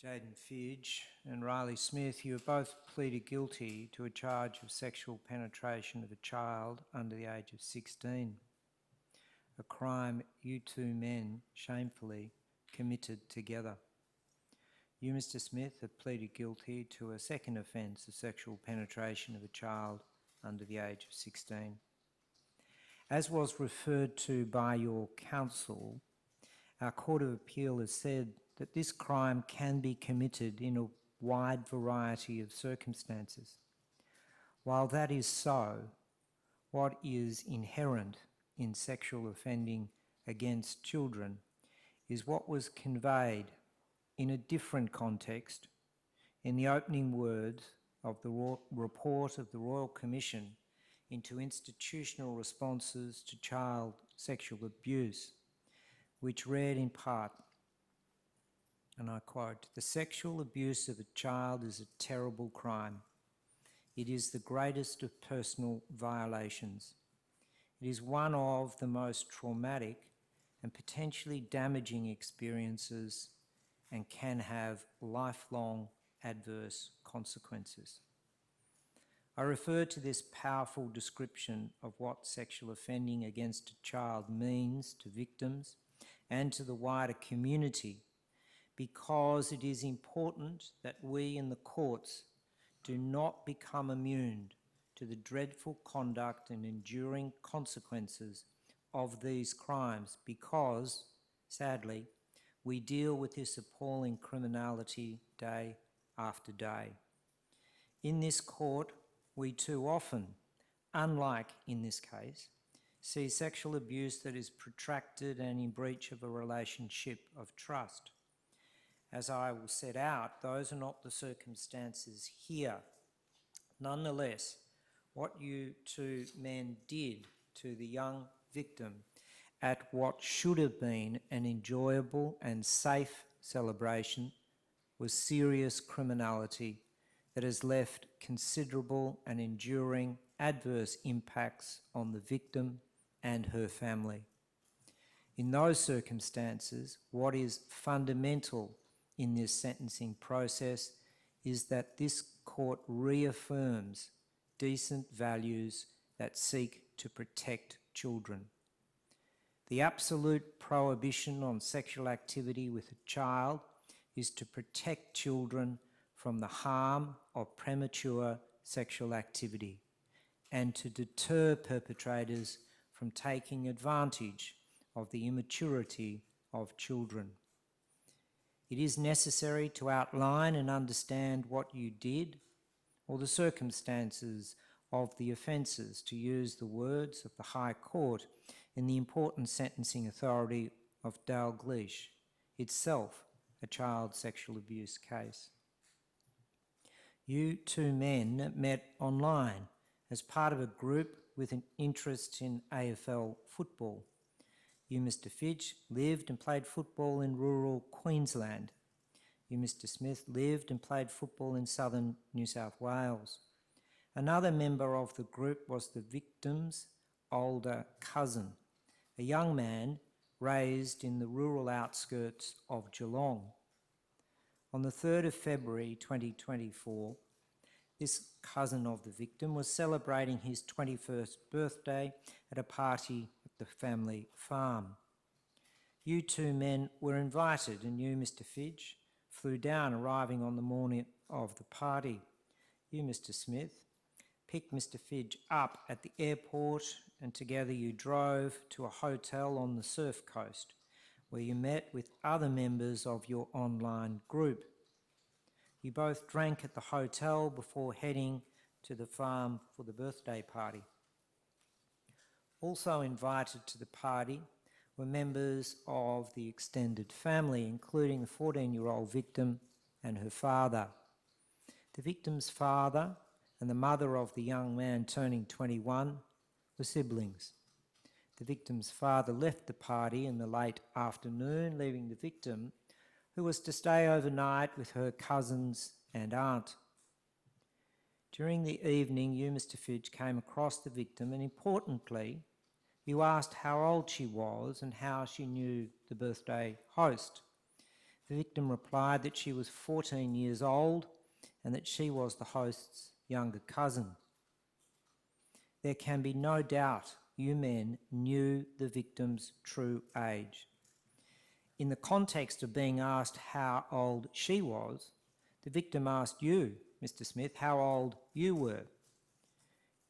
Jaiden Fidge and Riley Smith, you have both pleaded guilty to a charge of sexual penetration of a child under the age of 16, a crime you two men shamefully committed together. You, Mr. Smith, have pleaded guilty to a second offence of sexual penetration of a child under the age of 16. As was referred to by your counsel, our Court of Appeal has said that this crime can be committed in a wide variety of circumstances. While that is so, what is inherent in sexual offending against children is what was conveyed in a different context in the opening words of the report of the Royal Commission into institutional responses to child sexual abuse, which read in part, and I quote, "The sexual abuse of a child is a terrible crime. It is the greatest of personal violations. It is one of the most traumatic and potentially damaging experiences and can have lifelong adverse consequences." I refer to this powerful description of what sexual offending against a child means to victims and to the wider community because it is important that we in the courts do not become immune to the dreadful conduct and enduring consequences of these crimes because, sadly, we deal with this appalling criminality day after day. In this court, we too often, unlike in this case, see sexual abuse that is protracted and in breach of a relationship of trust. As I will set out, those are not the circumstances here. Nonetheless, what you two men did to the young victim at what should have been an enjoyable and safe celebration was serious criminality that has left considerable and enduring adverse impacts on the victim and her family. In those circumstances, what is fundamental in this sentencing process is that this court reaffirms decent values that seek to protect children. The absolute prohibition on sexual activity with a child is to protect children from the harm of premature sexual activity and to deter perpetrators from taking advantage of the immaturity of children. It is necessary to outline and understand what you did or the circumstances of the offences, to use the words of the High Court in the important sentencing authority of Dalgleish, itself a child sexual abuse case. You two men met online as part of a group with an interest in AFL football. You, Mr. Fidge, lived and played football in rural Queensland. You, Mr. Smith, lived and played football in southern New South Wales. Another member of the group was the victim's older cousin, a young man raised in the rural outskirts of Geelong. On the 3rd of February 2024, this cousin of the victim was celebrating his 21st birthday at a party at the family farm. You two men were invited and you, Mr. Fidge, flew down, arriving on the morning of the party. You, Mr. Smith, picked Mr. Fidge up at the airport and together you drove to a hotel on the Surf Coast where you met with other members of your online group. You both drank at the hotel before heading to the farm for the birthday party. Also invited to the party were members of the extended family, including the 14-year-old victim and her father. The victim's father and the mother of the young man turning 21 were siblings. The victim's father left the party in the late afternoon, leaving the victim, who was to stay overnight with her cousins and aunt. During the evening, you, Mr. Fidge, came across the victim and, importantly, you asked how old she was and how she knew the birthday host. The victim replied that she was 14 years old and that she was the host's younger cousin. There can be no doubt you men knew the victim's true age. In the context of being asked how old she was, the victim asked you, Mr. Smith, how old you were.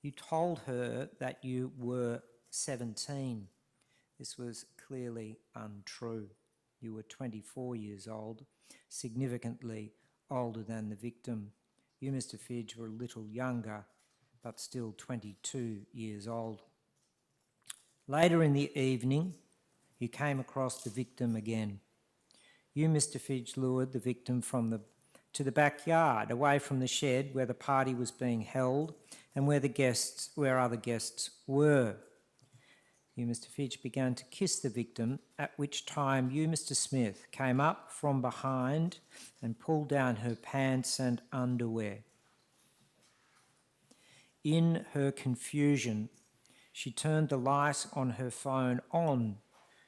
You told her that you were 17. This was clearly untrue. You were 24 years old, significantly older than the victim. You, Mr. Fidge, were a little younger, but still 22 years old. Later in the evening, you came across the victim again. You, Mr. Fidge, lured the victim to the backyard, away from the shed where the party was being held and where other guests were. You, Mr. Fidge, began to kiss the victim, at which time you, Mr. Smith, came up from behind and pulled down her pants and underwear. In her confusion, she turned the light on her phone on,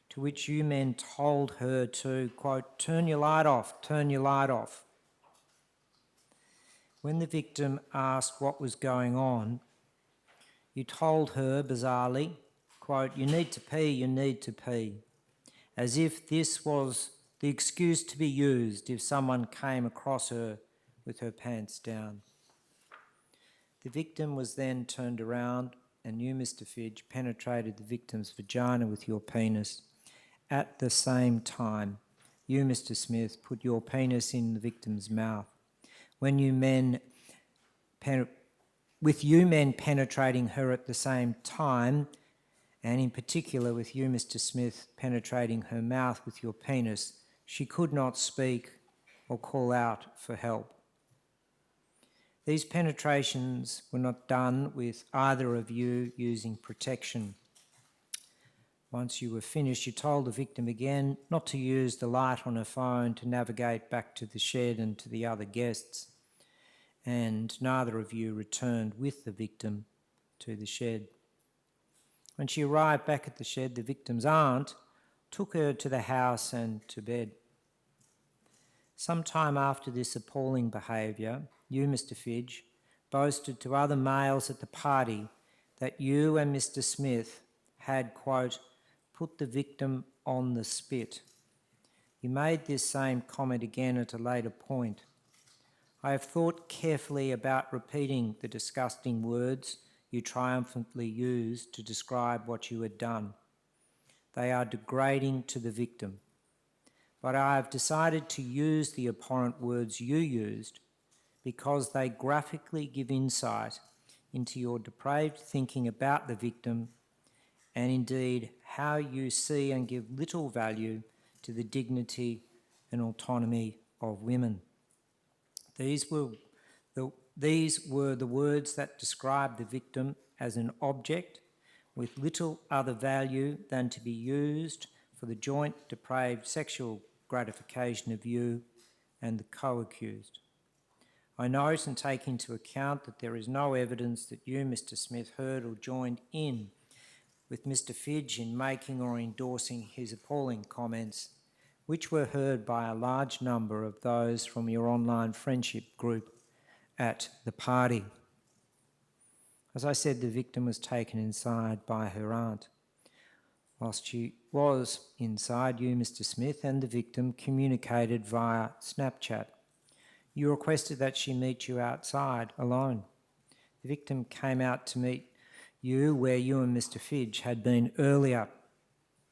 to which you men told her to, quote, turn your light off, turn your light off. When the victim asked what was going on, you told her, bizarrely, quote, you need to pee, as if this was the excuse to be used if someone came across her with her pants down. The victim was then turned around and you, Mr. Fidge, penetrated the victim's vagina with your penis. At the same time, you, Mr. Smith, put your penis in the victim's mouth. With you men penetrating her at the same time, and in particular with you, Mr. Smith, penetrating her mouth with your penis, she could not speak or call out for help. These penetrations were not done with either of you using protection. Once you were finished, you told the victim again not to use the light on her phone to navigate back to the shed and to the other guests, and neither of you returned with the victim to the shed. When she arrived back at the shed, the victim's aunt took her to the house and to bed. Some time after this appalling behaviour, you, Mr. Fidge, boasted to other males at the party that you and Mr. Smith had, quote, put the victim on the spit. You made this same comment again at a later point. I have thought carefully about repeating the disgusting words you triumphantly used to describe what you had done. They are degrading to the victim. But I have decided to use the abhorrent words you used because they graphically give insight into your depraved thinking about the victim and indeed how you see and give little value to the dignity and autonomy of women. These were the words that described the victim as an object with little other value than to be used for the joint depraved sexual gratification of you and the co-accused. I note and take into account that there is no evidence that you, Mr. Smith, heard or joined in with Mr. Fidge in making or endorsing his appalling comments, which were heard by a large number of those from your online friendship group at the party. As I said, the victim was taken inside by her aunt. Whilst she was inside, you, Mr. Smith, and the victim communicated via Snapchat. You requested that she meet you outside alone. The victim came out to meet you where you and Mr. Fidge had been earlier.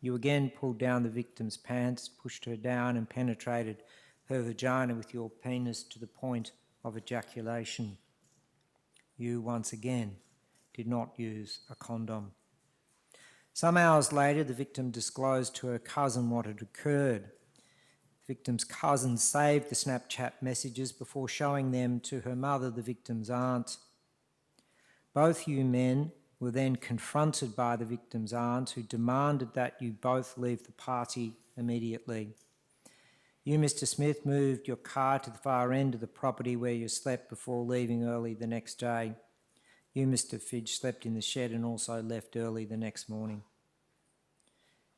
You again pulled down the victim's pants, pushed her down and penetrated her vagina with your penis to the point of ejaculation. You once again did not use a condom. Some hours later, the victim disclosed to her cousin what had occurred. The victim's cousin saved the Snapchat messages before showing them to her mother, the victim's aunt. Both you men were then confronted by the victim's aunt, who demanded that you both leave the party immediately. You, Mr. Smith, moved your car to the far end of the property where you slept before leaving early the next day. You, Mr. Fidge, slept in the shed and also left early the next morning.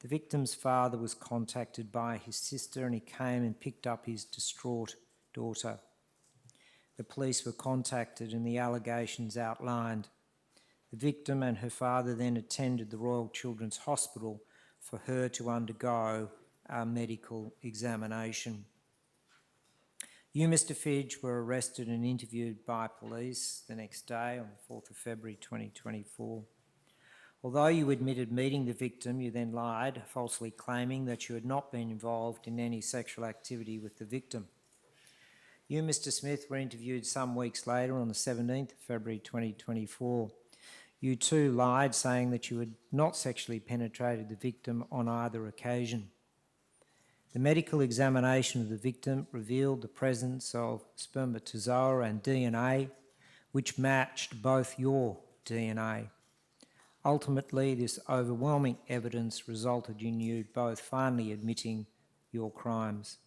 The victim's father was contacted by his sister and he came and picked up his distraught daughter. The police were contacted and the allegations outlined. The victim and her father then attended the Royal Children's Hospital for her to undergo a medical examination. You, Mr. Fidge, were arrested and interviewed by police the next day on the 4th of February 2024. Although you admitted meeting the victim, you then lied, falsely claiming that you had not been involved in any sexual activity with the victim. You, Mr. Smith, were interviewed some weeks later on the 17th of February 2024. You too lied, saying that you had not sexually penetrated the victim on either occasion. The medical examination of the victim revealed the presence of spermatozoa and DNA, which matched both your DNA. Ultimately, this overwhelming evidence resulted in you both finally admitting your crimes.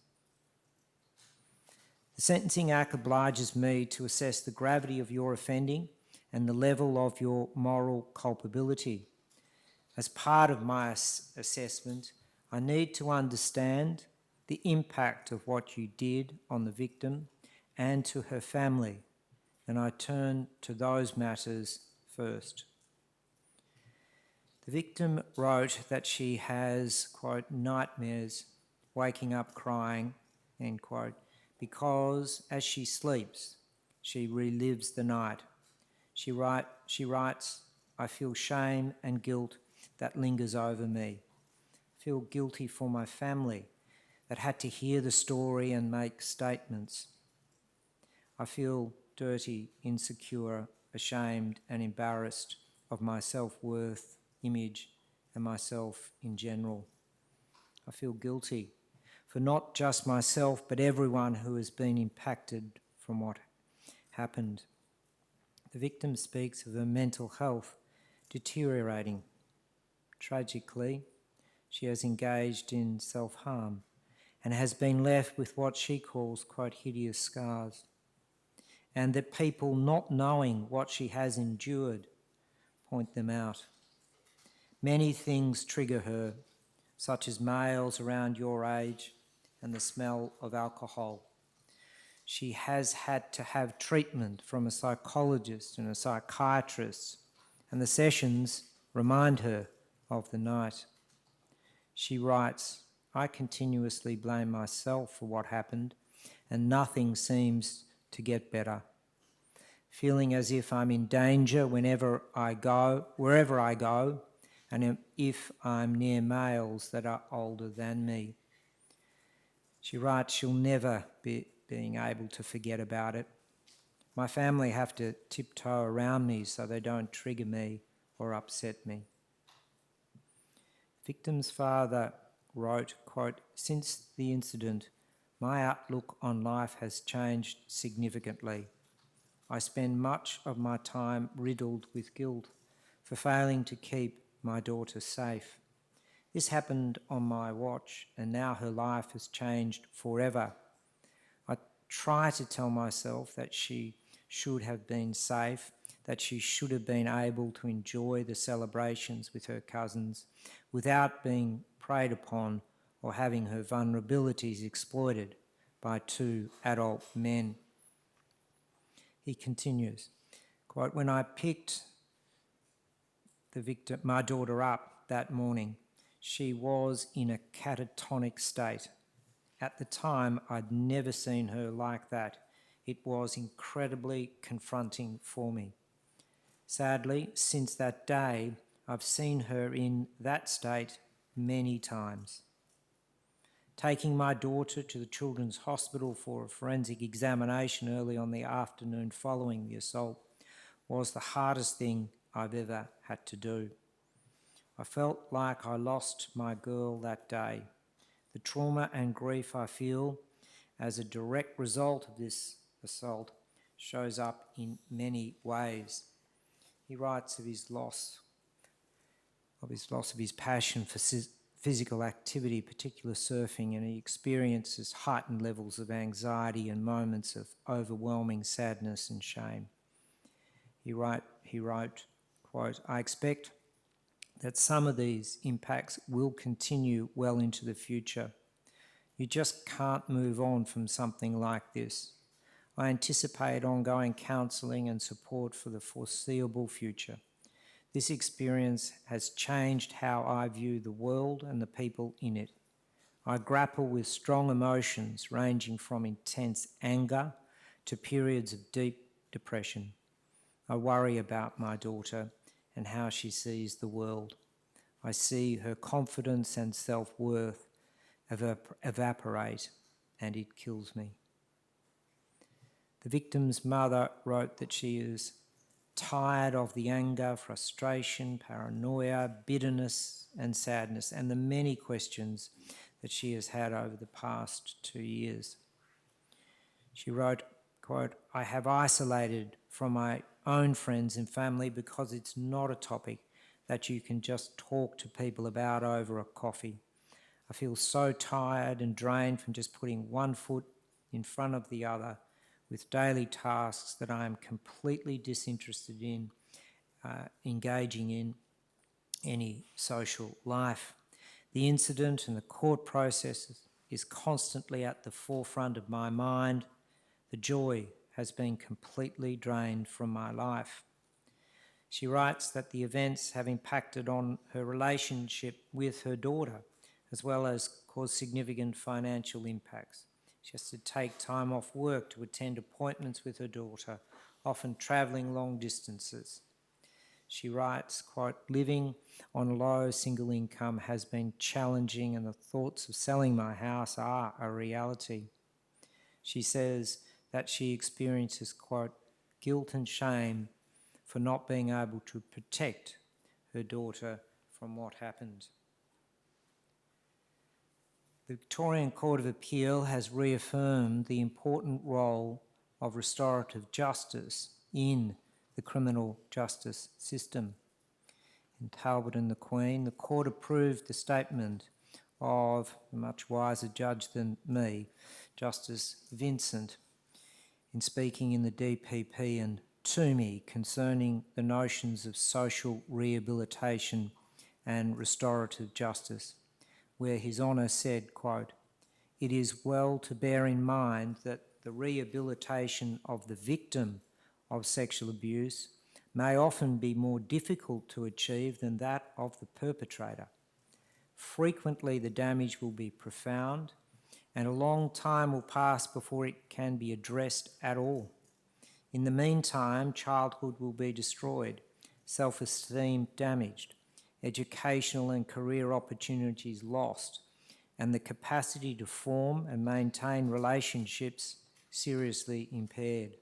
The Sentencing Act obliges me to assess the gravity of your offending and the level of your moral culpability. As part of my assessment, I need to understand the impact of what you did on the victim and to her family, and I turn to those matters first. The victim wrote that she has, quote, nightmares, waking up crying, end quote, because as she sleeps, she relives the night. She writes, I feel shame and guilt that lingers over me. I feel guilty for my family that had to hear the story and make statements. I feel dirty, insecure, ashamed and embarrassed of my self-worth, image and myself in general. I feel guilty for not just myself but everyone who has been impacted from what happened. The victim speaks of her mental health deteriorating. Tragically, she has engaged in self-harm and has been left with what she calls, quote, hideous scars. And that people not knowing what she has endured point them out. Many things trigger her, such as males around your age and the smell of alcohol. She has had to have treatment from a psychologist and a psychiatrist, and the sessions remind her of the night. She writes, I continuously blame myself for what happened, and nothing seems to get better. Feeling as if I'm in danger wherever I go, and if I'm near males that are older than me. She writes she'll never be being able to forget about it. My family have to tiptoe around me so they don't trigger me or upset me. Victim's father wrote, quote, since the incident, my outlook on life has changed significantly. I spend much of my time riddled with guilt for failing to keep my daughter safe. This happened on my watch and now her life has changed forever. I try to tell myself that she should have been safe, that she should have been able to enjoy the celebrations with her cousins without being preyed upon or having her vulnerabilities exploited by two adult men. He continues, quote, when I picked my daughter up that morning, she was in a catatonic state. At the time, I'd never seen her like that. It was incredibly confronting for me. Sadly, since that day, I've seen her in that state many times. Taking my daughter to the Children's Hospital for a forensic examination early on the afternoon following the assault was the hardest thing I've ever had to do. I felt like I lost my girl that day. The trauma and grief I feel as a direct result of this assault shows up in many ways. He writes of his loss of his passion for physical activity, particularly surfing, and he experiences heightened levels of anxiety and moments of overwhelming sadness and shame. He wrote, quote, I expect that some of these impacts will continue well into the future. You just can't move on from something like this. I anticipate ongoing counselling and support for the foreseeable future. This experience has changed how I view the world and the people in it. I grapple with strong emotions ranging from intense anger to periods of deep depression. I worry about my daughter and how she sees the world. I see her confidence and self-worth evaporate, and it kills me. The victim's mother wrote that she is tired of the anger, frustration, paranoia, bitterness and sadness, and the many questions that she has had over the past 2 years. She wrote, quote, "I have isolated from my own friends and family because it's not a topic that you can just talk to people about over a coffee. I feel so tired and drained from just putting one foot in front of the other with daily tasks that I am completely disinterested in engaging in any social life. The incident and the court process is constantly at the forefront of my mind. The joy has been completely drained from my life." She writes that the events have impacted on her relationship with her daughter, as well as caused significant financial impacts. She has to take time off work to attend appointments with her daughter, often travelling long distances. She writes, quote, "Living on low single income has been challenging and the thoughts of selling my house are a reality." She says that she experiences, quote, "guilt and shame for not being able to protect her daughter from what happened." The Victorian Court of Appeal has reaffirmed the important role of restorative justice in the criminal justice system. In Talbot and the Queen, the court approved the statement of a much wiser judge than me, Justice Vincent, in speaking in the DPP and Toomey concerning the notions of social rehabilitation and restorative justice, where His Honour said, quote, "It is well to bear in mind that the rehabilitation of the victim of sexual abuse may often be more difficult to achieve than that of the perpetrator. Frequently the damage will be profound and a long time will pass before it can be addressed at all. In the meantime, childhood will be destroyed, self-esteem damaged, educational and career opportunities lost, and the capacity to form and maintain relationships seriously impaired.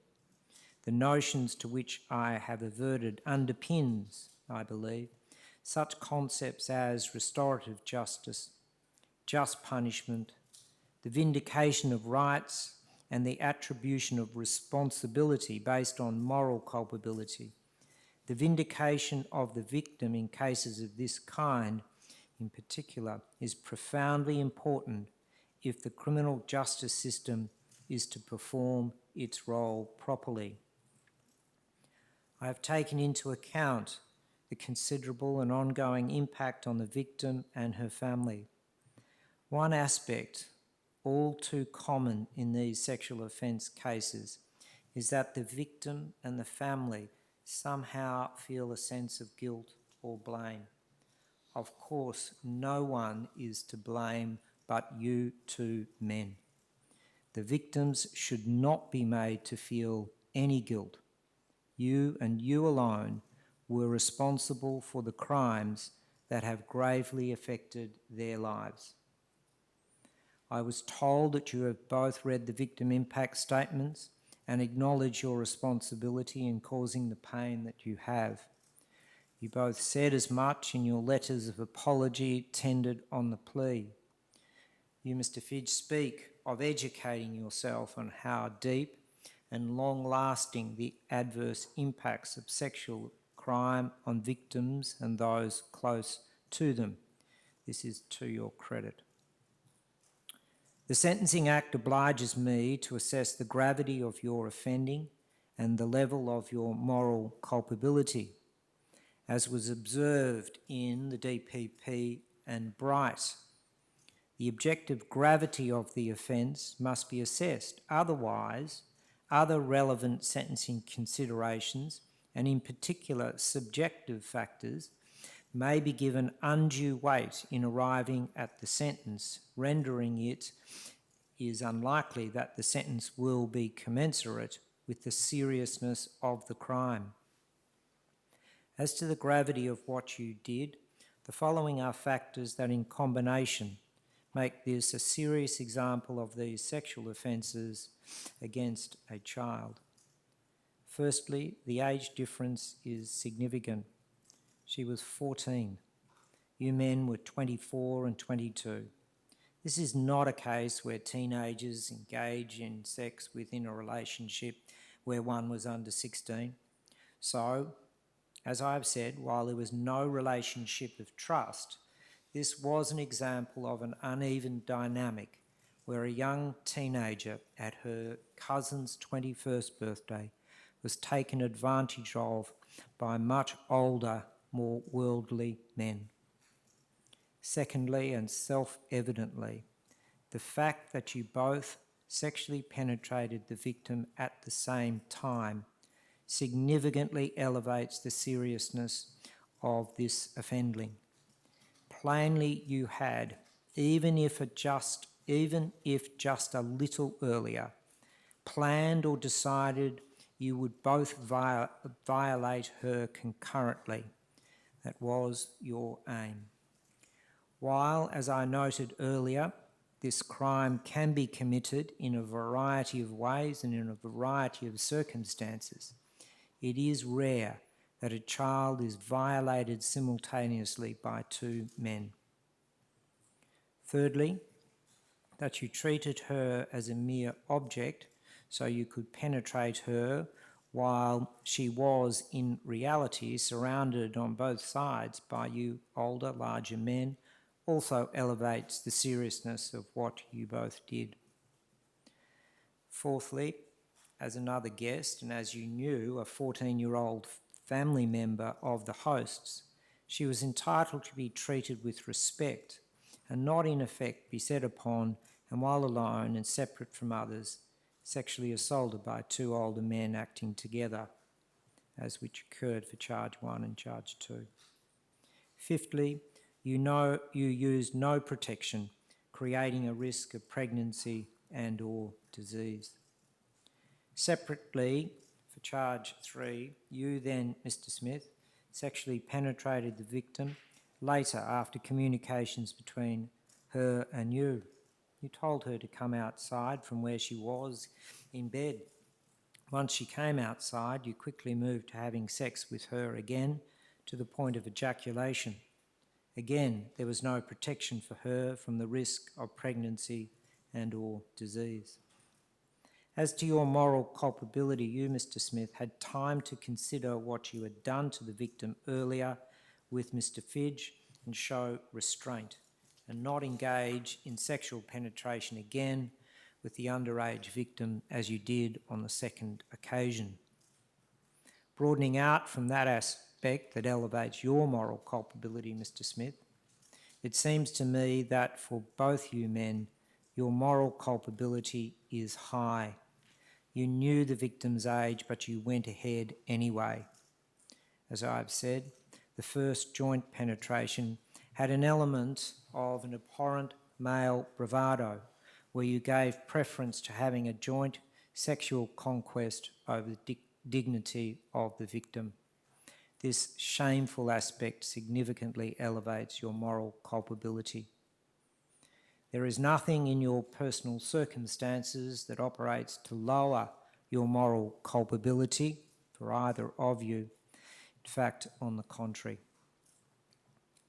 The notions to which I have adverted underpins, I believe, such concepts as restorative justice, just punishment, the vindication of rights, and the attribution of responsibility based on moral culpability. The vindication of the victim in cases of this kind, in particular, is profoundly important if the criminal justice system is to perform its role properly. I have taken into account the considerable and ongoing impact on the victim and her family. One aspect, all too common in these sexual offence cases, is that the victim and the family somehow feel a sense of guilt or blame. Of course, no one is to blame but you two men. The victims should not be made to feel any guilt. You and you alone were responsible for the crimes that have gravely affected their lives. I was told that you have both read the victim impact statements and acknowledge your responsibility in causing the pain that you have. You both said as much in your letters of apology tendered on the plea. You, Mr. Fidge, speak of educating yourself on how deep and long-lasting the adverse impacts of sexual crime on victims and those close to them. This is to your credit. The Sentencing Act obliges me to assess the gravity of your offending and the level of your moral culpability. as was observed in the DPP and Bright. The objective gravity of the offence must be assessed. Otherwise, other relevant sentencing considerations, and in particular subjective factors, may be given undue weight in arriving at the sentence, rendering it is unlikely that the sentence will be commensurate with the seriousness of the crime. As to the gravity of what you did, the following are factors that in combination make this a serious example of these sexual offences against a child. Firstly, the age difference is significant. She was 14. You men were 24 and 22. This is not a case where teenagers engage in sex within a relationship where one was under 16. So, as I've said, while there was no relationship of trust, this was an example of an uneven dynamic where a young teenager at her cousin's 21st birthday was taken advantage of by much older, more worldly men. Secondly, and self-evidently, the fact that you both sexually penetrated the victim at the same time significantly elevates the seriousness of this offending. Plainly you had, even if just a little earlier, planned or decided you would both violate her concurrently. That was your aim. While, as I noted earlier, this crime can be committed in a variety of ways and in a variety of circumstances, it is rare that a child is violated simultaneously by two men. Thirdly, that you treated her as a mere object so you could penetrate her while she was in reality surrounded on both sides by you older, larger men, also elevates the seriousness of what you both did. Fourthly, as another guest and as you knew, a 14-year-old family member of the hosts, she was entitled to be treated with respect and not in effect be set upon and while alone and separate from others, sexually assaulted by two older men acting together, as which occurred for charge 1 and charge 2. Fifthly, you used no protection, creating a risk of pregnancy and or disease. Separately, for charge 3, you then, Mr. Smith, sexually penetrated the victim later after communications between her and you. You told her to come outside from where she was in bed. Once she came outside, you quickly moved to having sex with her again to the point of ejaculation. Again, there was no protection for her from the risk of pregnancy and or disease. As to your moral culpability, you, Mr. Smith, had time to consider what you had done to the victim earlier with Mr. Fidge and show restraint and not engage in sexual penetration again with the underage victim as you did on the second occasion. Broadening out from that aspect that elevates your moral culpability, Mr. Smith, it seems to me that for both you men, your moral culpability is high. You knew the victim's age, but you went ahead anyway. As I've said, the first joint penetration had an element of an abhorrent male bravado, where you gave preference to having a joint sexual conquest over the dignity of the victim. This shameful aspect significantly elevates your moral culpability. There is nothing in your personal circumstances that operates to lower your moral culpability for either of you. In fact, on the contrary.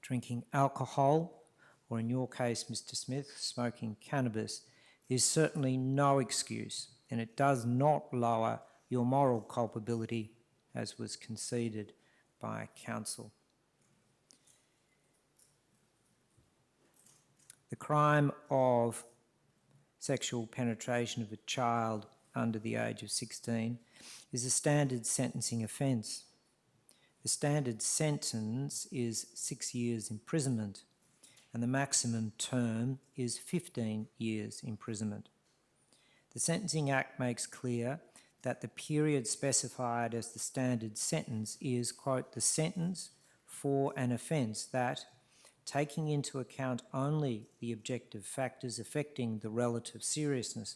Drinking alcohol, or in your case, Mr. Smith, smoking cannabis, is certainly no excuse, and it does not lower your moral culpability, as was conceded by counsel. The crime of sexual penetration of a child under the age of 16 is a standard sentencing offence. The standard sentence is 6 years imprisonment, and the maximum term is 15 years imprisonment. The Sentencing Act makes clear that the period specified as the standard sentence is, quote, the sentence for an offence that, taking into account only the objective factors affecting the relative seriousness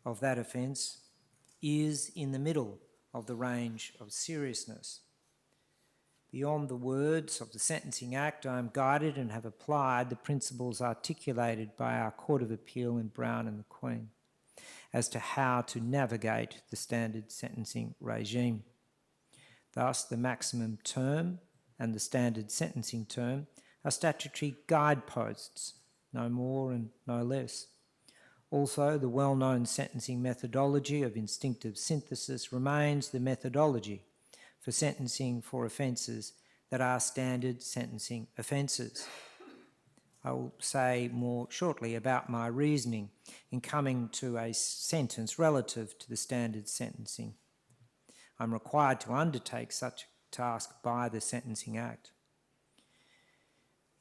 of that offence, is in the middle of the range of seriousness. Beyond the words of the Sentencing Act, I am guided and have applied the principles articulated by our Court of Appeal in Brown and the Queen as to how to navigate the standard sentencing regime. Thus, the maximum term and the standard sentencing term are statutory guideposts, no more and no less. Also, the well-known sentencing methodology of instinctive synthesis remains the methodology for sentencing for offences that are standard sentencing offences. I will say more shortly about my reasoning in coming to a sentence relative to the standard sentencing. I'm required to undertake such a task by the Sentencing Act.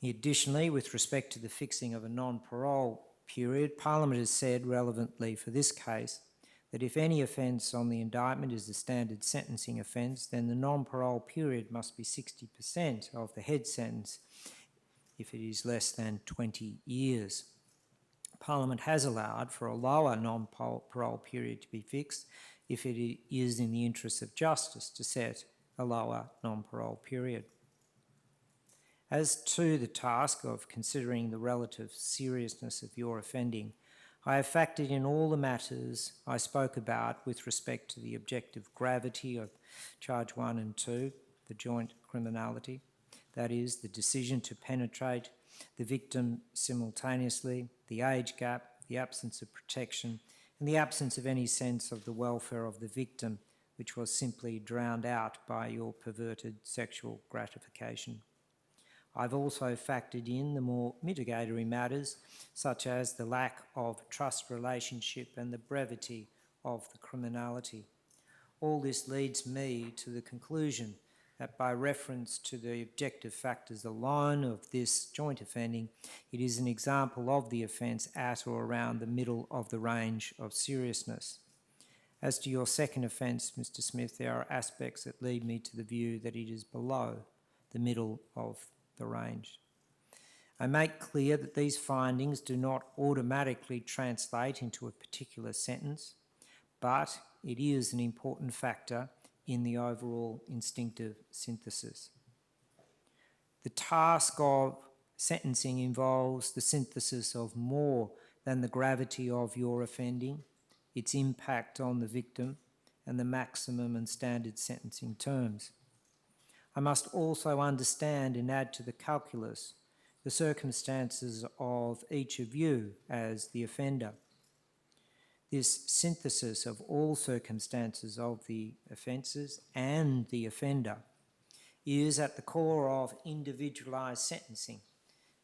Additionally, with respect to the fixing of a non-parole period, Parliament has said relevantly for this case that if any offence on the indictment is a standard sentencing offence, then the non-parole period must be 60% of the head sentence if it is less than 20 years. Parliament has allowed for a lower non-parole period to be fixed if it is in the interests of justice to set a lower non-parole period. As to the task of considering the relative seriousness of your offending, I have factored in all the matters I spoke about with respect to the objective gravity of charge 1 and 2, the joint criminality, that is, the decision to penetrate the victim simultaneously, the age gap, the absence of protection, and the absence of any sense of the welfare of the victim, which was simply drowned out by your perverted sexual gratification. I've also factored in the more mitigatory matters, such as the lack of trust relationship and the brevity of the criminality. All this leads me to the conclusion that by reference to the objective factors alone of this joint offending, it is an example of the offence at or around the middle of the range of seriousness. As to your second offence, Mr. Smith, there are aspects that lead me to the view that it is below the middle of the range. I make clear that these findings do not automatically translate into a particular sentence, but it is an important factor in the overall instinctive synthesis. The task of sentencing involves the synthesis of more than the gravity of your offending, its impact on the victim, and the maximum and standard sentencing terms. I must also understand and add to the calculus the circumstances of each of you as the offender. This synthesis of all circumstances of the offences and the offender is at the core of individualised sentencing,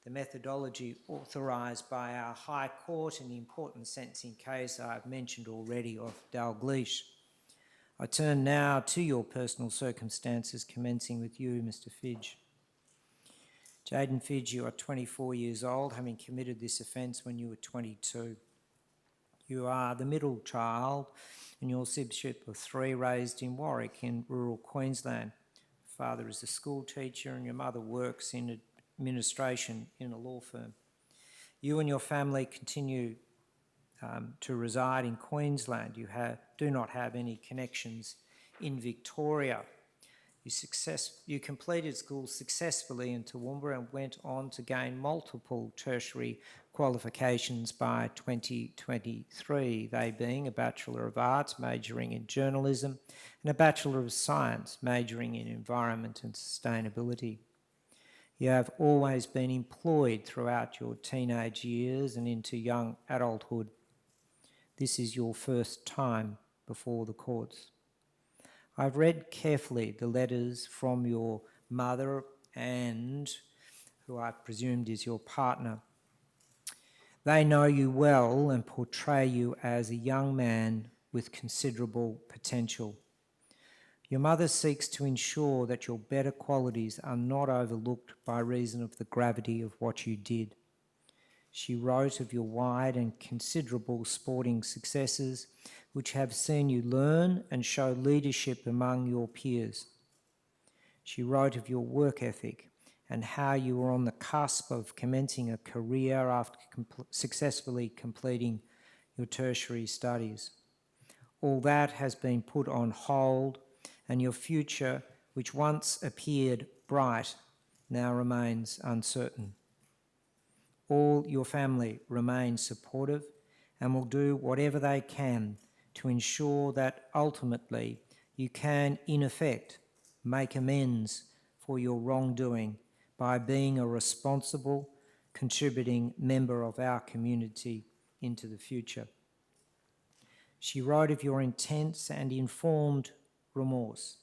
the methodology authorised by our High Court in the important sentencing case I've mentioned already of Dalgleish. I turn now to your personal circumstances, commencing with you, Mr. Fidge. Jaiden Fidge, you are 24 years old, having committed this offence when you were 22. You are the middle child in your sibship of 3, raised in Warwick in rural Queensland. Father is a school teacher and your mother works in administration in a law firm. You and your family continue to reside in Queensland. You do not have any connections in Victoria. You completed school successfully in Toowoomba and went on to gain multiple tertiary qualifications by 2023, they being a Bachelor of Arts majoring in journalism and a Bachelor of Science majoring in environment and sustainability. You have always been employed throughout your teenage years and into young adulthood. This is your first time before the courts. I've read carefully the letters from your mother and who I presumed is your partner. They know you well and portray you as a young man with considerable potential. Your mother seeks to ensure that your better qualities are not overlooked by reason of the gravity of what you did. She wrote of your wide and considerable sporting successes, which have seen you learn and show leadership among your peers. She wrote of your work ethic and how you were on the cusp of commencing a career after successfully completing your tertiary studies. All that has been put on hold, and your future, which once appeared bright, now remains uncertain. All your family remain supportive and will do whatever they can to ensure that ultimately you can, in effect, make amends for your wrongdoing by being a responsible, contributing member of our community into the future. She wrote of your intense and informed remorse.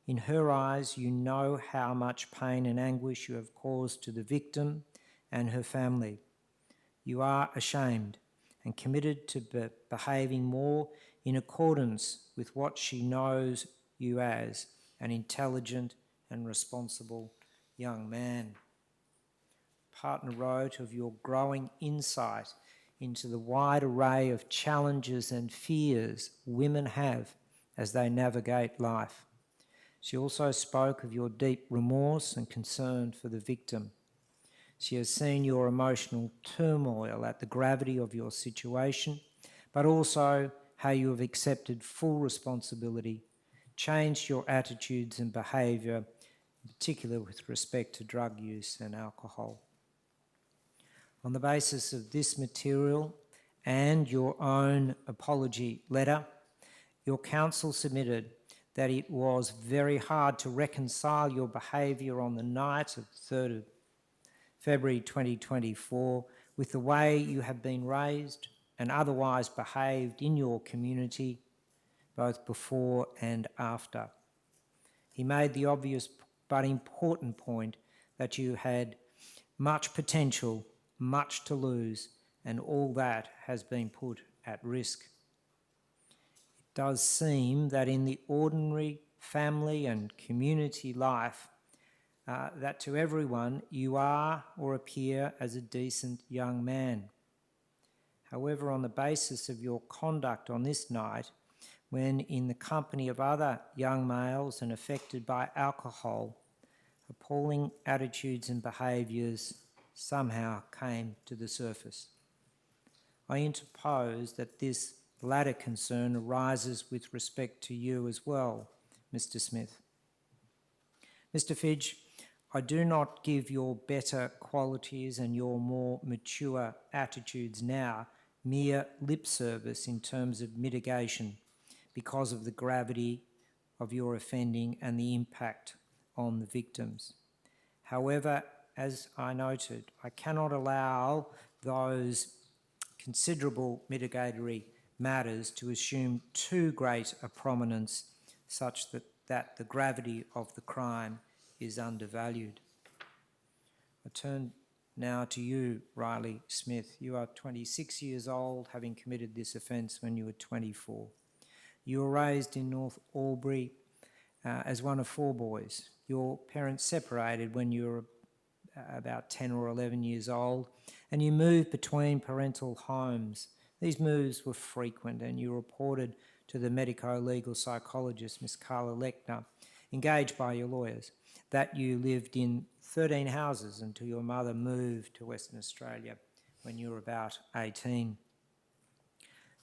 In her eyes, you know how much pain and anguish you have caused to the victim and her family. You are ashamed and committed to behaving more in accordance with what she knows you as, an intelligent and responsible young man. Partner wrote of your growing insight into the wide array of challenges and fears women have as they navigate life. She also spoke of your deep remorse and concern for the victim. She has seen your emotional turmoil at the gravity of your situation, but also how you have accepted full responsibility, changed your attitudes and behaviour, in particular with respect to drug use and alcohol. On the basis of this material and your own apology letter, your counsel submitted that it was very hard to reconcile your behaviour on the night of 3rd of February 2024 with the way you have been raised and otherwise behaved in your community, both before and after. He made the obvious but important point that you had much potential, much to lose, and all that has been put at risk. It does seem that in the ordinary family and community life, that to everyone you are or appear as a decent young man. However, on the basis of your conduct on this night, when in the company of other young males and affected by alcohol, appalling attitudes and behaviours somehow came to the surface. I interpose that this latter concern arises with respect to you as well, Mr. Smith. Mr. Fidge, I do not give your better qualities and your more mature attitudes now mere lip service in terms of mitigation because of the gravity of your offending and the impact on the victims. However, as I noted, I cannot allow those considerable mitigatory matters to assume too great a prominence such that the gravity of the crime is undervalued. I turn now to you, Riley Smith. You are 26 years old, having committed this offence when you were 24. You were raised in North Albury as one of 4 boys. Your parents separated when you were about 10 or 11 years old, and you moved between parental homes. These moves were frequent, and you reported to the medico-legal psychologist, Miss Carla Lechner, engaged by your lawyers, that you lived in 13 houses until your mother moved to Western Australia when you were about 18.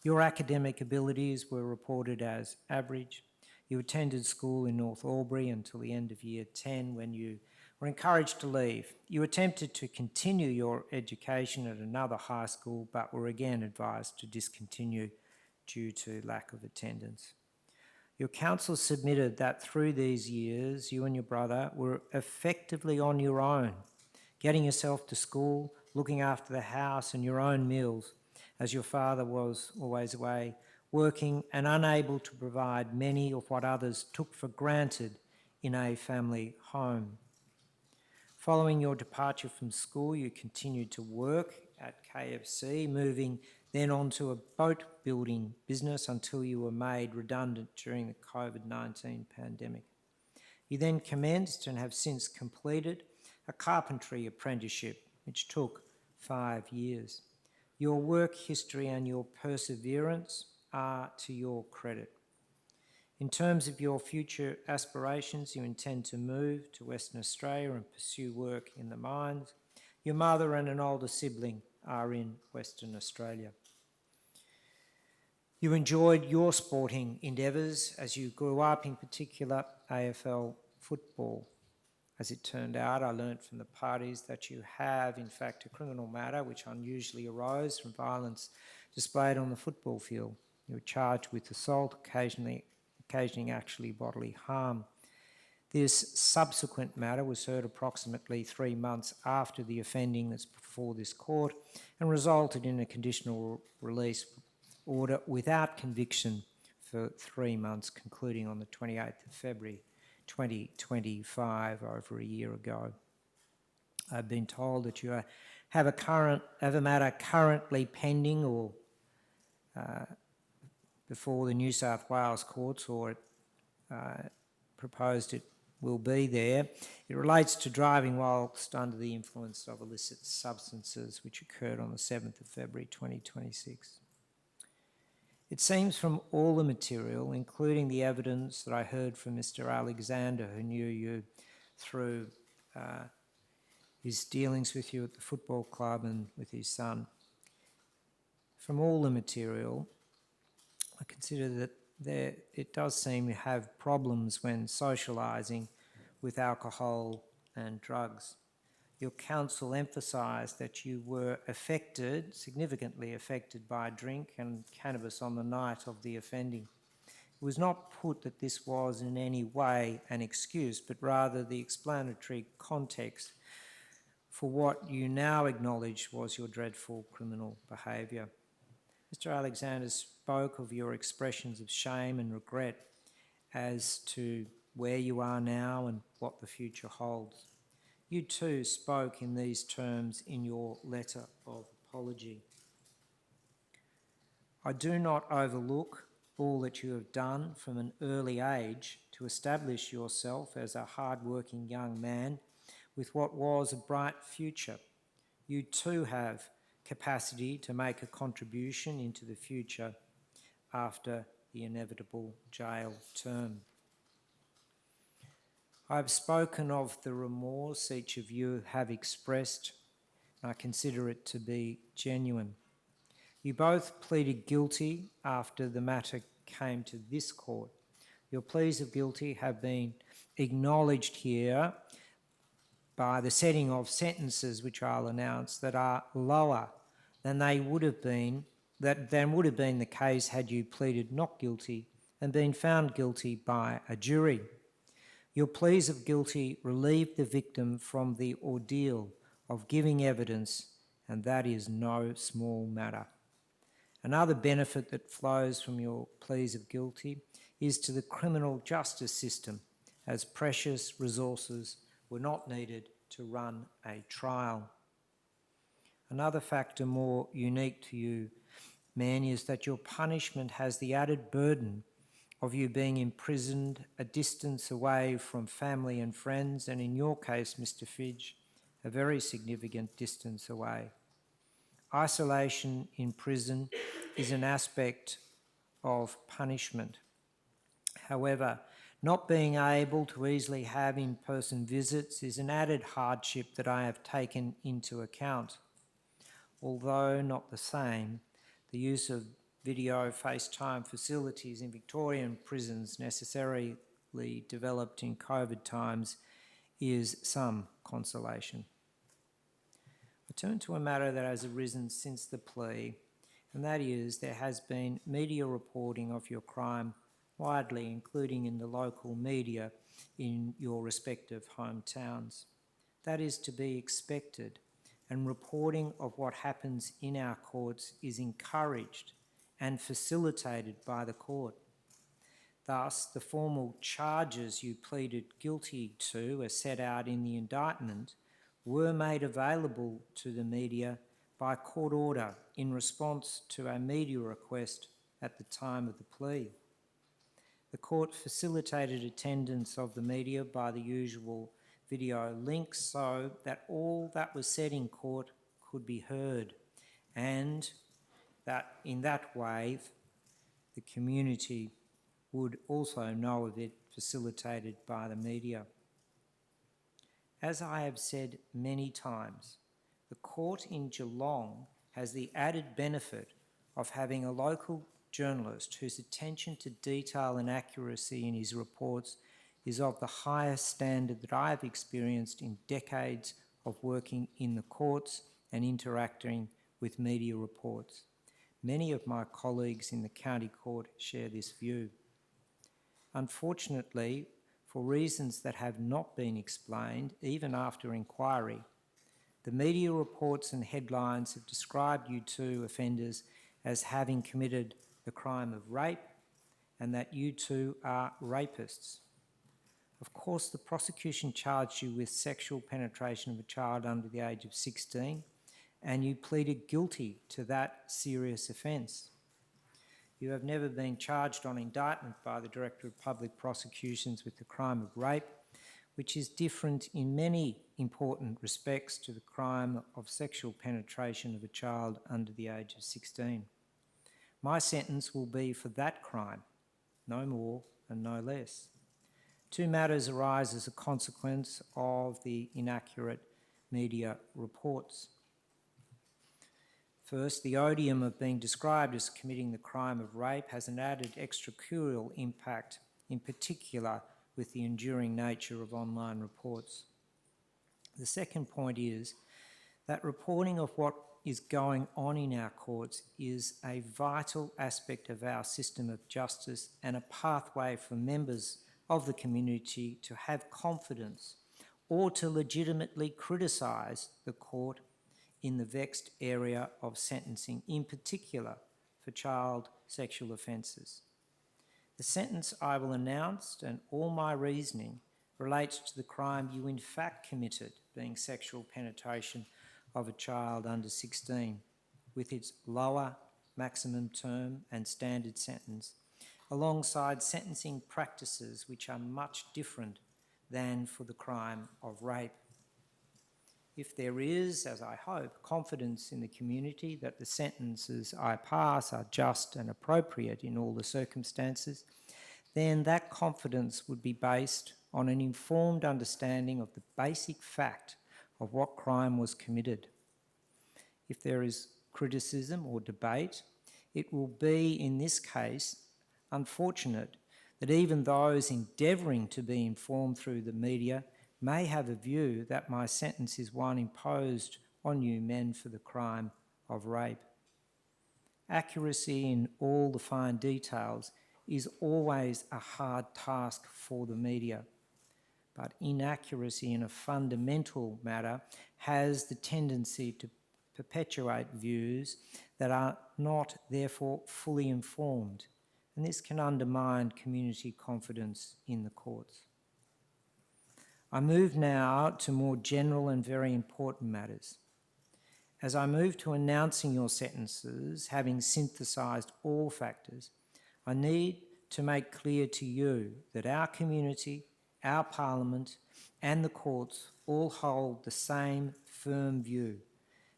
Your academic abilities were reported as average. You attended school in North Albury until the end of year 10 when you were encouraged to leave. You attempted to continue your education at another high school but were again advised to discontinue due to lack of attendance. Your counsel submitted that through these years, you and your brother were effectively on your own, getting yourself to school, looking after the house and your own meals, as your father was always away, working and unable to provide many of what others took for granted in a family home. Following your departure from school, you continued to work at KFC, moving then onto a boat building business until you were made redundant during the COVID-19 pandemic. You then commenced and have since completed a carpentry apprenticeship, which took 5 years. Your work history and your perseverance are to your credit. In terms of your future aspirations, you intend to move to Western Australia and pursue work in the mines. Your mother and an older sibling are in Western Australia. You enjoyed your sporting endeavours as you grew up, in particular AFL football. As it turned out, I learnt from the parties that you have, in fact, a criminal matter which unusually arose from violence displayed on the football field. You were charged with assault, occasioning actually bodily harm. This subsequent matter was heard approximately 3 months after the offending that's before this court and resulted in a conditional release order without conviction for 3 months, concluding on the 28th of February 2025, over a year ago. I've been told that you have a matter currently pending or before the New South Wales courts, or proposed it will be there. It relates to driving whilst under the influence of illicit substances, which occurred on the 7th of February 2026. It seems from all the material, including the evidence that I heard from Mr. Alexander, who knew you through his dealings with you at the football club and with his son, from all the material, I consider that it does seem to have problems when socialising with alcohol and drugs. Your counsel emphasised that you were significantly affected by drink and cannabis on the night of the offending. It was not put that this was in any way an excuse, but rather the explanatory context for what you now acknowledge was your dreadful criminal behaviour. Mr. Alexander spoke of your expressions of shame and regret as to where you are now and what the future holds. You too spoke in these terms in your letter of apology. I do not overlook all that you have done from an early age to establish yourself as a hard-working young man with what was a bright future. You too have capacity to make a contribution into the future after the inevitable jail term. I've spoken of the remorse each of you have expressed, and I consider it to be genuine. You both pleaded guilty after the matter came to this court. Your pleas of guilty have been acknowledged here by the setting of sentences, which I'll announce, that are lower than would have been the case had you pleaded not guilty and been found guilty by a jury. Your pleas of guilty relieved the victim from the ordeal of giving evidence, and that is no small matter. Another benefit that flows from your pleas of guilty is to the criminal justice system, as precious resources were not needed to run a trial. Another factor more unique to you, man, is that your punishment has the added burden of you being imprisoned a distance away from family and friends, and in your case, Mr. Fidge, a very significant distance away. Isolation in prison is an aspect of punishment. However, not being able to easily have in-person visits is an added hardship that I have taken into account. Although not the same, the use of video FaceTime facilities in Victorian prisons necessarily developed in COVID times is some consolation. I turn to a matter that has arisen since the plea, and that is there has been media reporting of your crime widely, including in the local media in your respective hometowns. That is to be expected, and reporting of what happens in our courts is encouraged and facilitated by the court. Thus, the formal charges you pleaded guilty to, as set out in the indictment, were made available to the media by court order in response to a media request at the time of the plea. The court facilitated attendance of the media by the usual video links so that all that was said in court could be heard, and that in that way the community would also know of it, facilitated by the media. As I have said many times, the court in Geelong has the added benefit of having a local journalist whose attention to detail and accuracy in his reports is of the highest standard that I have experienced in decades of working in the courts and interacting with media reports. Many of my colleagues in the county court share this view. Unfortunately, for reasons that have not been explained, even after inquiry, the media reports and headlines have described U2 offenders as having committed the crime of rape and that U2 are rapists. Of course, the prosecution charged you with sexual penetration of a child under the age of 16, and you pleaded guilty to that serious offence. You have never been charged on indictment by the Director of Public Prosecutions with the crime of rape, which is different in many important respects to the crime of sexual penetration of a child under the age of 16. My sentence will be for that crime, no more and no less. Two matters arise as a consequence of the inaccurate media reports. First, the odium of being described as committing the crime of rape has an added extracurricular impact, in particular with the enduring nature of online reports. The second point is that reporting of what is going on in our courts is a vital aspect of our system of justice and a pathway for members of the community to have confidence or to legitimately criticise the court in the vexed area of sentencing, in particular for child sexual offences. The sentence I will announce and all my reasoning relates to the crime you in fact committed, being sexual penetration of a child under 16, with its lower maximum term and standard sentence, alongside sentencing practices which are much different than for the crime of rape. If there is, as I hope, confidence in the community that the sentences I pass are just and appropriate in all the circumstances, then that confidence would be based on an informed understanding of the basic fact of what crime was committed. If there is criticism or debate, it will be, in this case, unfortunate that even those endeavouring to be informed through the media may have a view that my sentence is one imposed on you men for the crime of rape. Accuracy in all the fine details is always a hard task for the media, but inaccuracy in a fundamental matter has the tendency to perpetuate views that are not therefore fully informed, and this can undermine community confidence in the courts. I move now to more general and very important matters. As I move to announcing your sentences, having synthesised all factors, I need to make clear to you that our community, our Parliament and the courts all hold the same firm view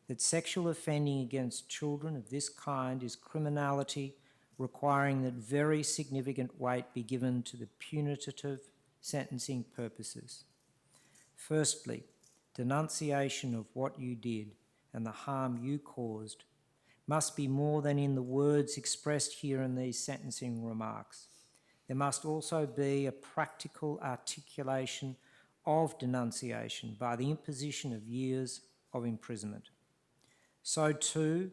that sexual offending against children of this kind is criminality requiring that very significant weight be given to the punitive sentencing purposes. Firstly, denunciation of what you did and the harm you caused must be more than in the words expressed here in these sentencing remarks. There must also be a practical articulation of denunciation by the imposition of years of imprisonment. So too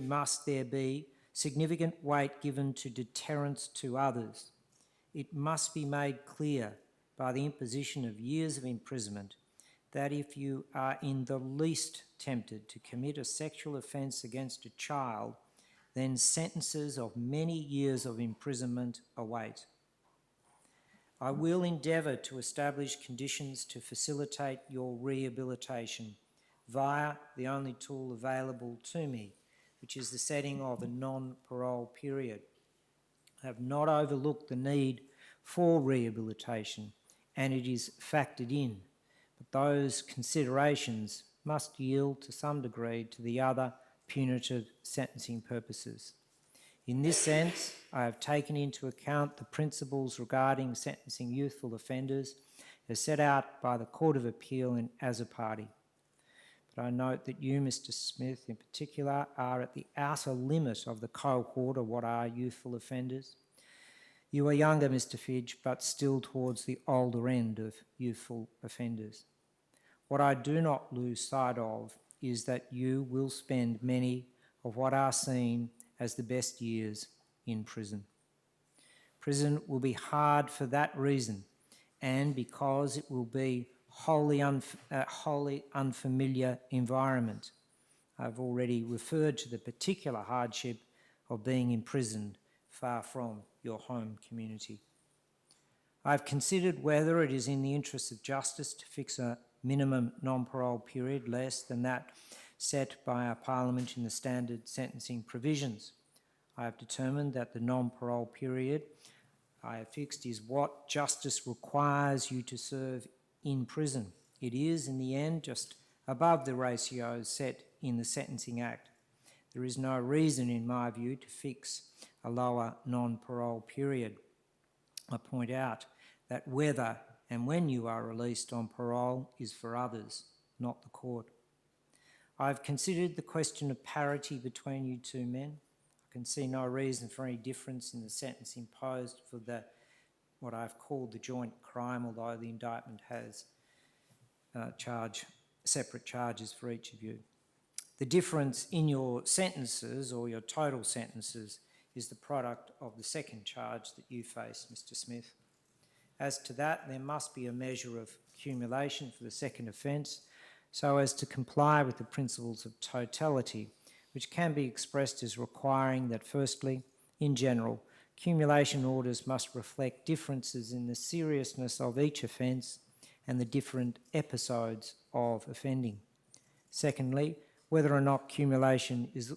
must there be significant weight given to deterrence to others. It must be made clear by the imposition of years of imprisonment that if you are in the least tempted to commit a sexual offence against a child, then sentences of many years of imprisonment await. I will endeavour to establish conditions to facilitate your rehabilitation via the only tool available to me, which is the setting of a non-parole period. I have not overlooked the need for rehabilitation, and it is factored in, but those considerations must yield to some degree to the other punitive sentencing purposes. In this sense, I have taken into account the principles regarding sentencing youthful offenders as set out by the Court of Appeal in Azzopardi. But I note that you, Mr. Smith, in particular, are at the outer limit of the cohort of what are youthful offenders. You are younger, Mr. Fidge, but still towards the older end of youthful offenders. What I do not lose sight of is that you will spend many of what are seen as the best years in prison. Prison will be hard for that reason, and because it will be wholly unfamiliar environment. I've already referred to the particular hardship of being imprisoned far from your home community. I've considered whether it is in the interest of justice to fix a minimum non-parole period less than that set by our Parliament in the standard sentencing provisions. I have determined that the non-parole period I have fixed is what justice requires you to serve in prison. It is, in the end, just above the ratios set in the Sentencing Act. There is no reason, in my view, to fix a lower non-parole period. I point out that whether and when you are released on parole is for others, not the court. I have considered the question of parity between you two men. I can see no reason for any difference in the sentence imposed for what I've called the joint crime, although the indictment has separate charges for each of you. The difference in your sentences, or your total sentences, is the product of the second charge that you face, Mr. Smith. As to that, there must be a measure of accumulation for the second offence, so as to comply with the principles of totality, which can be expressed as requiring that, firstly, in general, accumulation orders must reflect differences in the seriousness of each offence and the different episodes of offending. Secondly, whether or not accumulation is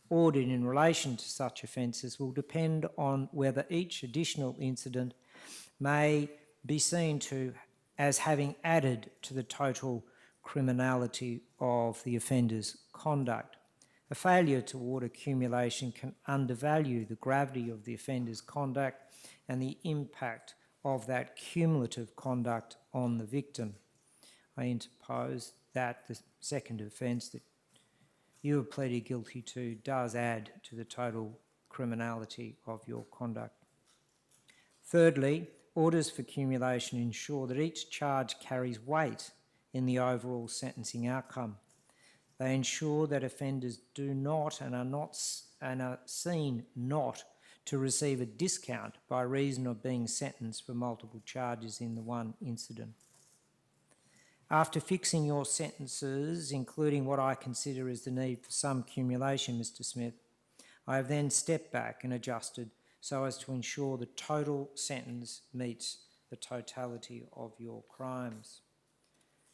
ordered in relation to such offences will depend on whether each additional incident may be seen to as having added to the total criminality of the offender's conduct. A failure to order accumulation can undervalue the gravity of the offender's conduct and the impact of that cumulative conduct on the victim. I interpose that the second offence that you have pleaded guilty to does add to the total criminality of your conduct. Thirdly, orders for accumulation ensure that each charge carries weight in the overall sentencing outcome. They ensure that offenders do not and are seen not to receive a discount by reason of being sentenced for multiple charges in the one incident. After fixing your sentences, including what I consider is the need for some accumulation, Mr. Smith, I have then stepped back and adjusted so as to ensure the total sentence meets the totality of your crimes.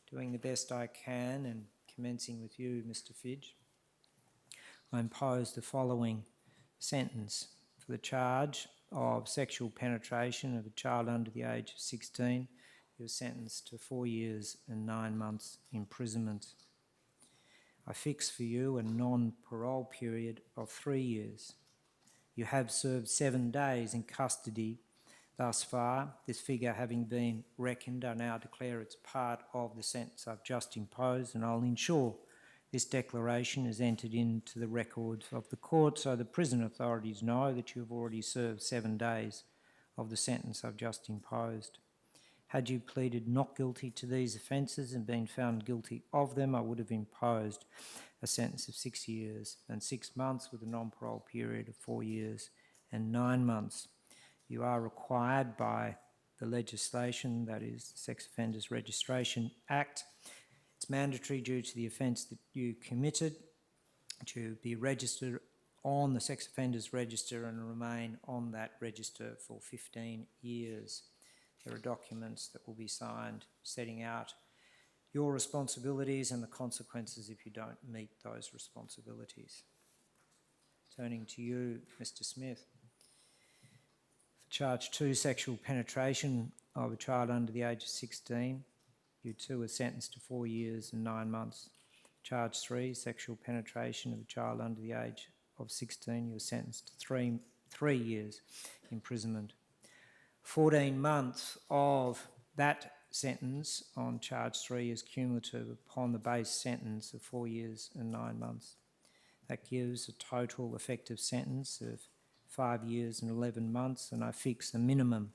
Doing the best I can, and commencing with you, Mr. Fidge, I impose the following sentence. For the charge of sexual penetration of a child under the age of 16, you are sentenced to 4 years and 9 months imprisonment. I fix for you a non-parole period of 3 years. You have served 7 days in custody thus far. This figure having been reckoned, I now declare it's part of the sentence I've just imposed, and I'll ensure this declaration is entered into the records of the court so the prison authorities know that you've already served 7 days of the sentence I've just imposed. Had you pleaded not guilty to these offences and been found guilty of them, I would have imposed a sentence of 6 years and 6 months with a non-parole period of 4 years and 9 months. You are required by the legislation, that is the Sex Offenders Registration Act. It's mandatory due to the offence that you committed to be registered on the Sex Offenders Register and remain on that register for 15 years. There are documents that will be signed setting out your responsibilities and the consequences if you don't meet those responsibilities. Turning to you, Mr. Smith. For charge 2, sexual penetration of a child under the age of 16, you too were sentenced to 4 years and 9 months. Charge 3, sexual penetration of a child under the age of 16, you were sentenced to 3 years imprisonment. 14 months of that sentence on charge 3 is cumulative upon the base sentence of 4 years and 9 months. That gives a total effective sentence of 5 years and 11 months, and I fix a minimum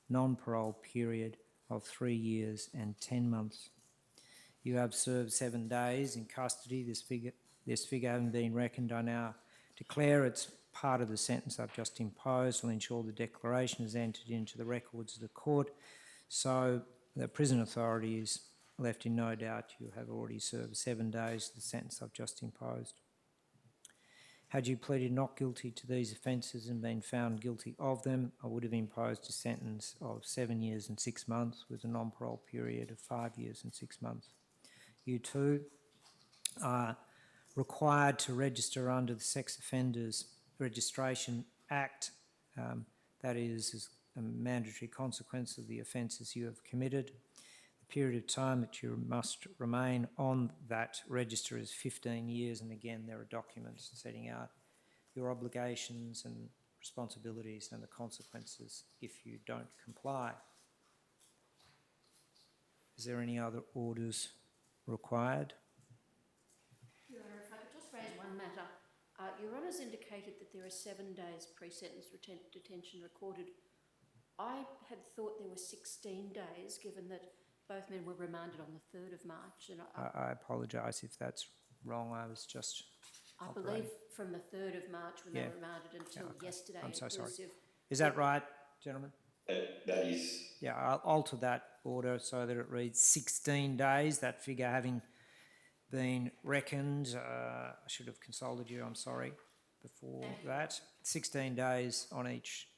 non-parole period of 3 years and 10 months. You have served 7 days in custody. This figure having been reckoned, I now declare it's part of the sentence I've just imposed. I'll ensure the declaration is entered into the records of the court, so the prison authority is left in no doubt you have already served 7 days of the sentence I've just imposed. Had you pleaded not guilty to these offences and been found guilty of them, I would have imposed a sentence of 7 years and 6 months with a non-parole period of 5 years and 6 months. You too are required to register under the Sex Offenders Registration Act. That is a mandatory consequence of the offences you have committed. The period of time that you must remain on that register is 15 years, and again there are documents setting out your obligations and responsibilities and the consequences if you don't comply. Is there any other orders required? Your Honour, if I could just raise one matter. Your Honour's indicated that there are 7 days pre-sentence detention recorded. I had thought there were 16 days, given that both men were remanded on the 3rd of March. And I apologise if that's wrong. I was just believe from the 3rd of March when they were remanded until yesterday. I'm so sorry. Is that right, gentlemen? That is. Yeah, I'll alter that order so that it reads 16 days, that figure having been reckoned. I should have consulted you, I'm sorry, before that. 16 days on each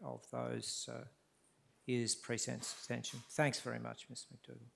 of those is pre-sentence detention. Thanks very much, Ms. McDougall.